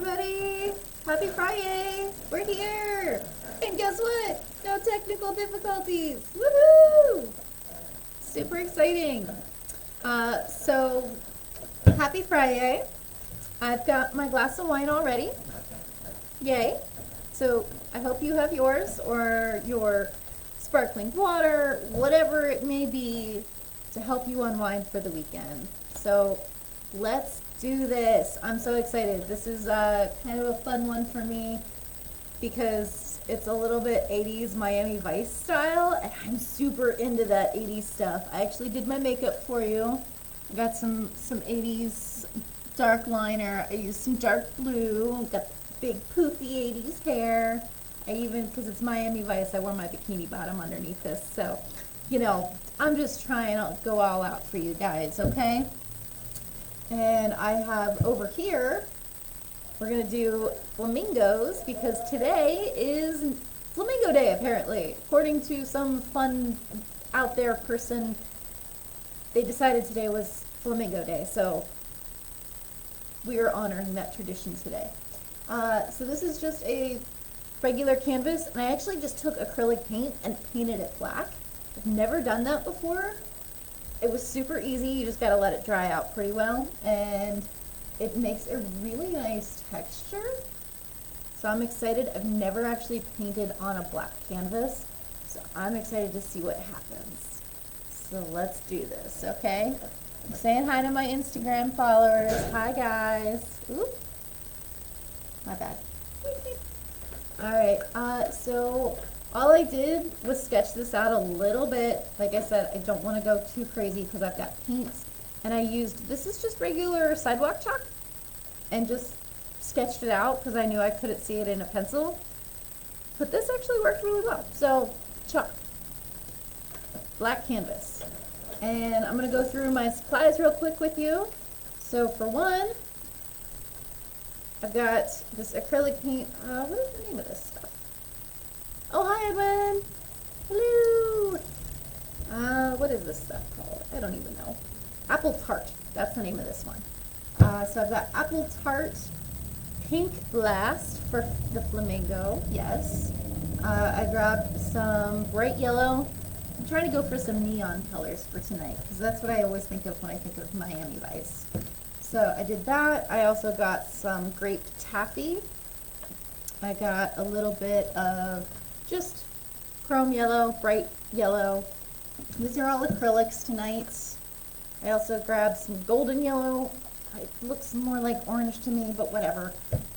everybody! Happy Friday! We're here! And guess what? No technical difficulties! Woohoo! Super exciting! So, happy Friday. I've got my glass of wine already. Yay! So, I hope you have yours or your sparkling water, whatever it may be, to help you unwind for the weekend. So, let's do this. I'm so excited. This is kind of a fun one for me because it's a little bit 80s Miami Vice style, and I'm super into that 80s stuff. I actually did my makeup for you. I got some 80s dark liner. I used some dark blue. Got big poofy 80s hair. I even, because it's Miami Vice, I wore my bikini bottom underneath this. So, you know, I'm just trying to go all out for you guys, okay? And I have over here, we're going to do flamingos because today is Flamingo Day, apparently. According to some fun out there person, they decided today was Flamingo Day. So we are honoring that tradition today. So this is just a regular canvas, and I actually just took acrylic paint and painted it black. I've never done that before. It was super easy. You just got to let it dry out pretty well, and it makes a really nice texture. So I'm excited. I've never actually painted on a black canvas, so I'm excited to see what happens. So let's do this, okay? I'm saying hi to my Instagram followers. Hi, guys. Oop. My bad. All right, so all I did was sketch this out a little bit. Like I said, I don't want to go too crazy because I've got paints. And I used, this is just regular sidewalk chalk, and just sketched it out because I knew I couldn't see it in a pencil. But this actually worked really well. So, chalk, black canvas. And I'm going to go through my supplies real quick with you. So for one, I've got this acrylic paint. What is the name of this stuff? Oh, hi, Edwin. Hello. What is this stuff called? I don't even know. Apple Tart. That's the name of this one. So I've got Apple Tart Pink Blast for the flamingo. Yes. I grabbed some bright yellow. I'm trying to go for some neon colors for tonight because that's what I always think of when I think of Miami Vice. So I did that. I also got some grape taffy. I got a little bit of just chrome yellow, bright yellow. These are all acrylics tonight. I also grabbed some golden yellow. It looks more like orange to me, but whatever.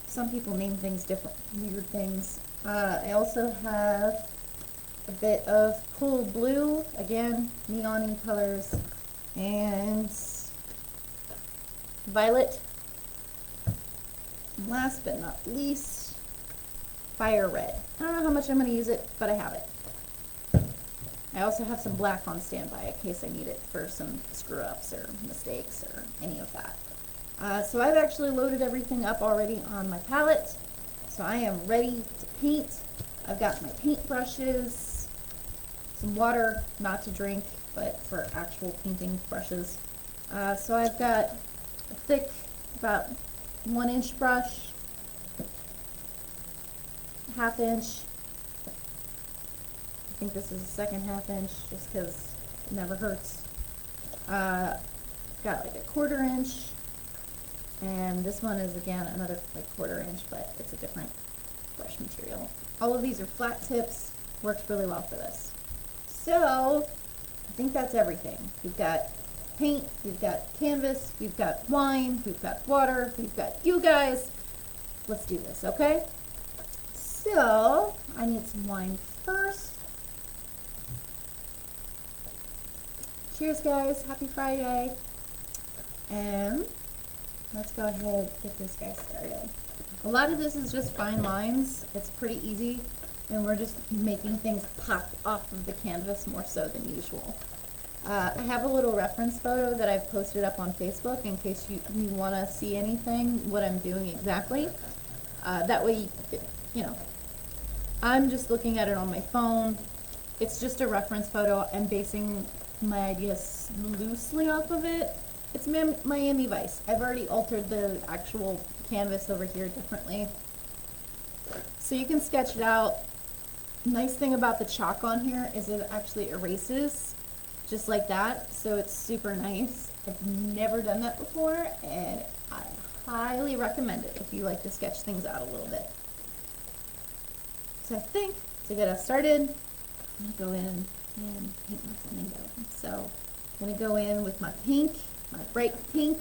Some people name things different, weird things. I also have a bit of cool blue, again, neon colors, and violet. And last but not least, fire red. I don't know how much I'm going to use it, but I have it. I also have some black on standby in case I need it for some screw-ups or mistakes or any of that. So I've actually loaded everything up already on my palette, so I am ready to paint. I've got my paint brushes, some water, not to drink, but for actual painting brushes. So I've got a thick, about 1-inch brush, ½ inch. I think this is the second ½ inch just because it never hurts. Got like a 1/4 inch, and this one is again another like 1/4 inch, but it's a different brush material. All of these are flat tips, works really well for this. So I think that's everything. We've got paint, we've got canvas, we've got wine, we've got water, we've got you guys. Let's do this, okay? So I need some wine first. Cheers, guys. Happy Friday. And let's go ahead and get this guy started. A lot of this is just fine lines. It's pretty easy, and we're just making things pop off of the canvas more so than usual. I have a little reference photo that I've posted up on Facebook in case you want to see anything, what I'm doing exactly. That way, you know, I'm just looking at it on my phone. It's just a reference photo. I'm basing my ideas loosely off of it. It's Miami Vice. I've already altered the actual canvas over here differently. So you can sketch it out. Nice thing about the chalk on here is it actually erases just like that, so it's super nice. I've never done that before, and I highly recommend it if you like to sketch things out a little bit. So I think to get us started, I'm gonna go in and paint my flamingo. So I'm gonna go in with my pink, my bright pink,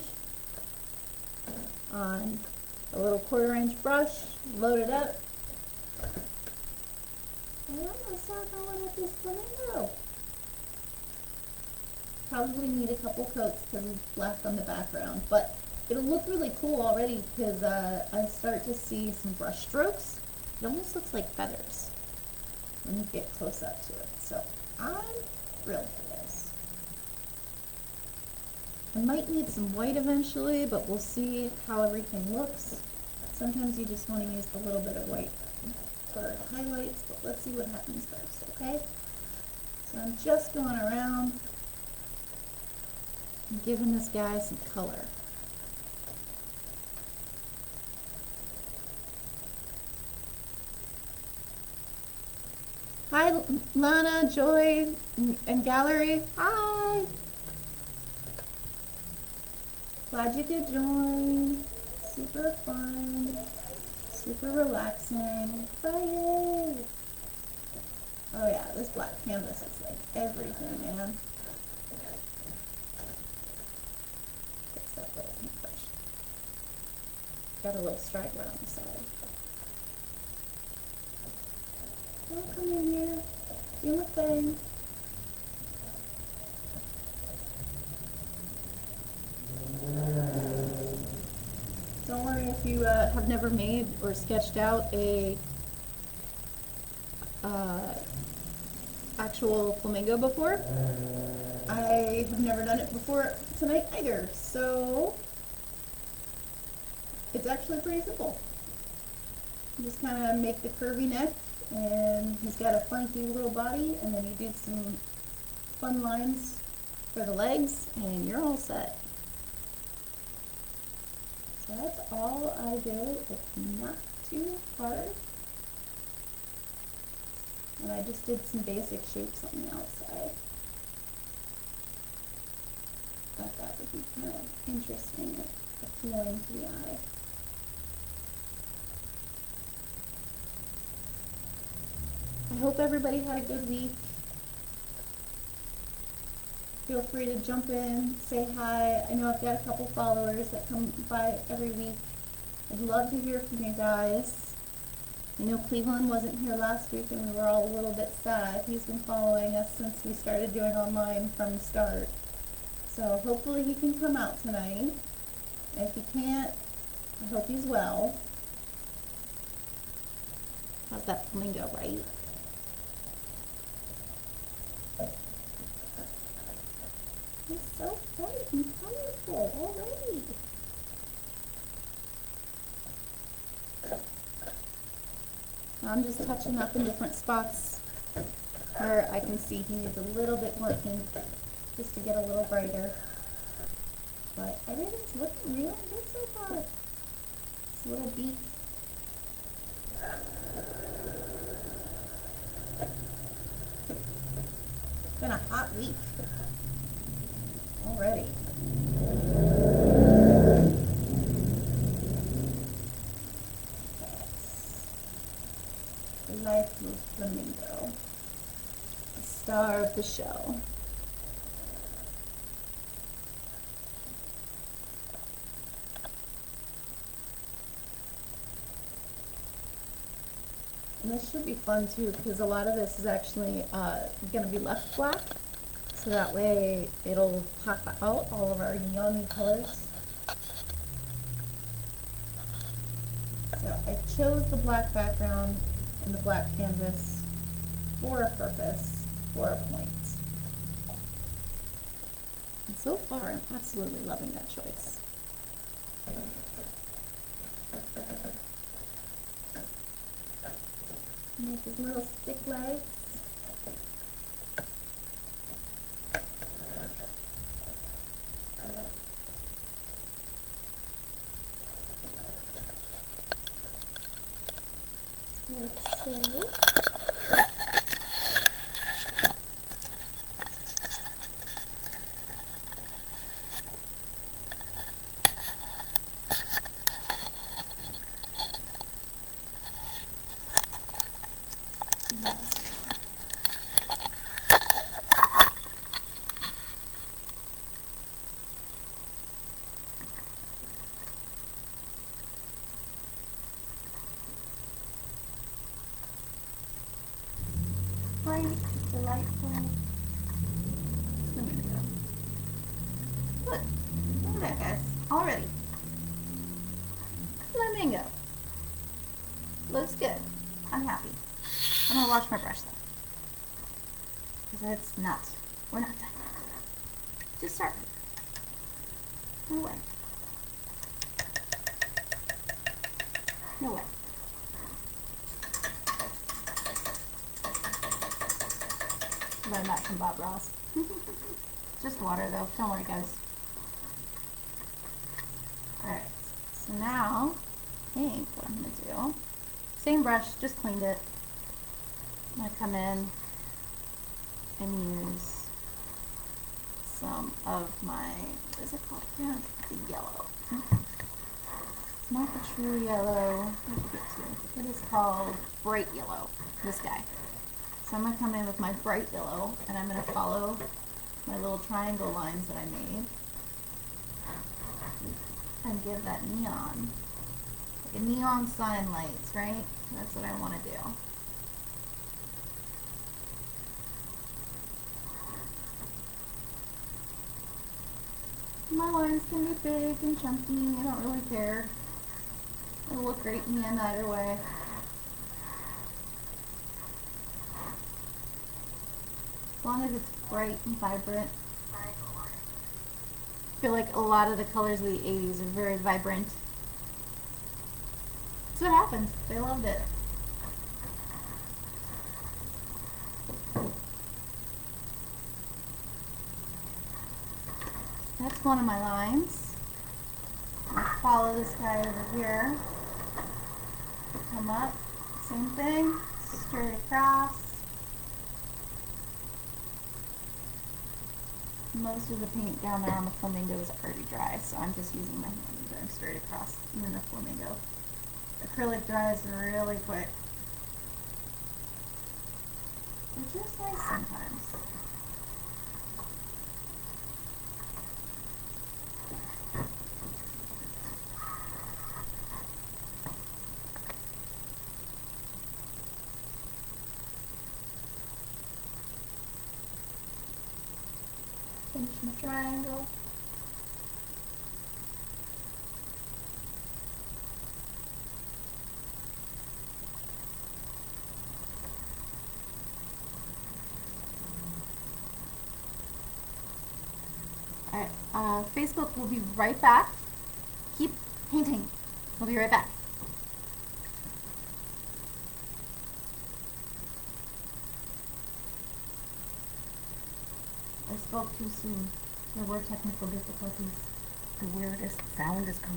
on a little 1/4" brush, load it up. And I'm gonna start going at this flamingo. Probably need a couple coats because it's black on the background, but it'll look really cool already because I start to see some brush strokes. It almost looks like feathers when you get close up to it. So I'm thrilled for this. I might need some white eventually, but we'll see how everything looks. Sometimes you just want to use a little bit of white for highlights, but let's see what happens first, okay? So I'm just going around and giving this guy some color. Hi, Lana, Joy, and Gallery. Hi. Glad you could join. Super fun. Super relaxing. Bye. Oh yeah, this black canvas is like everything, man. Fix that little paintbrush. Got a little striker on the side. Oh, come in here. Do my thing. Don't worry if you have never made or sketched out a actual flamingo before. I have never done it before tonight either, so it's actually pretty simple. You just kind of make the curvy neck, and he's got a funky little body, and then you do some fun lines for the legs, and you're all set. So that's all I did. It's not too hard. And I just did some basic shapes on the outside. Thought that would be kind of interesting and appealing to the eye. I hope everybody had a good week. Feel free to jump in, say hi. I know I've got a couple followers that come by every week. I'd love to hear from you guys. I know Cleveland wasn't here last week and we were all a little bit sad. He's been following us since we started doing online from the start. So hopefully he can come out tonight. If he can't, I hope he's well. How's that flamingo, right? He's so bright and colorful already. I'm just touching up in different spots where I can see he needs a little bit more pink just to get a little brighter. But everything's looking really good so far. This little beak. It's been a hot week already. Lifeless flamingo, the star of the show. And this should be fun too, because a lot of this is actually going to be left black, so that way it'll pop out all of our yummy colors. So I chose the black background and the black canvas for a purpose, for a point. And so far, I'm absolutely loving that choice. Make his little stick legs. like so. Bright, delightful. Flamingo. Look, look at that, guys. Already. Flamingo. Looks good. I'm happy. I'm gonna wash my brush though. Because it's not. We're not done. Just start. No way. No way. Learn that from Bob Ross. Just water though. Don't worry, guys. Alright. So now, I think what I'm going to do, same brush, just cleaned it. I'm going to come in and use some of my, what is it called? Yeah, it's yellow. It's not the true yellow. What did you get to? It is called bright yellow, this guy. So I'm going to come in with my bright yellow, and I'm going to follow my little triangle lines that I made and give that neon, like a neon sign lights, right? That's what I want to do. My lines can be big and chunky, I don't really care. It'll look great in the end either way. As long as it's bright and vibrant. I feel like a lot of the colors of the 80s are very vibrant. That's what happens. They loved it. That's one of my lines. I'll follow this guy over here. Come up. Same thing. Straight across. Most of the paint down there on the flamingo is already dry, so I'm just using my hand and going straight across even the flamingo. Acrylic dries really quick. They're just nice sometimes. Finish my triangle. Alright, Facebook will be right back. Keep painting. We'll be right back. I spoke too soon. There were technical difficulties. The weirdest sound is coming.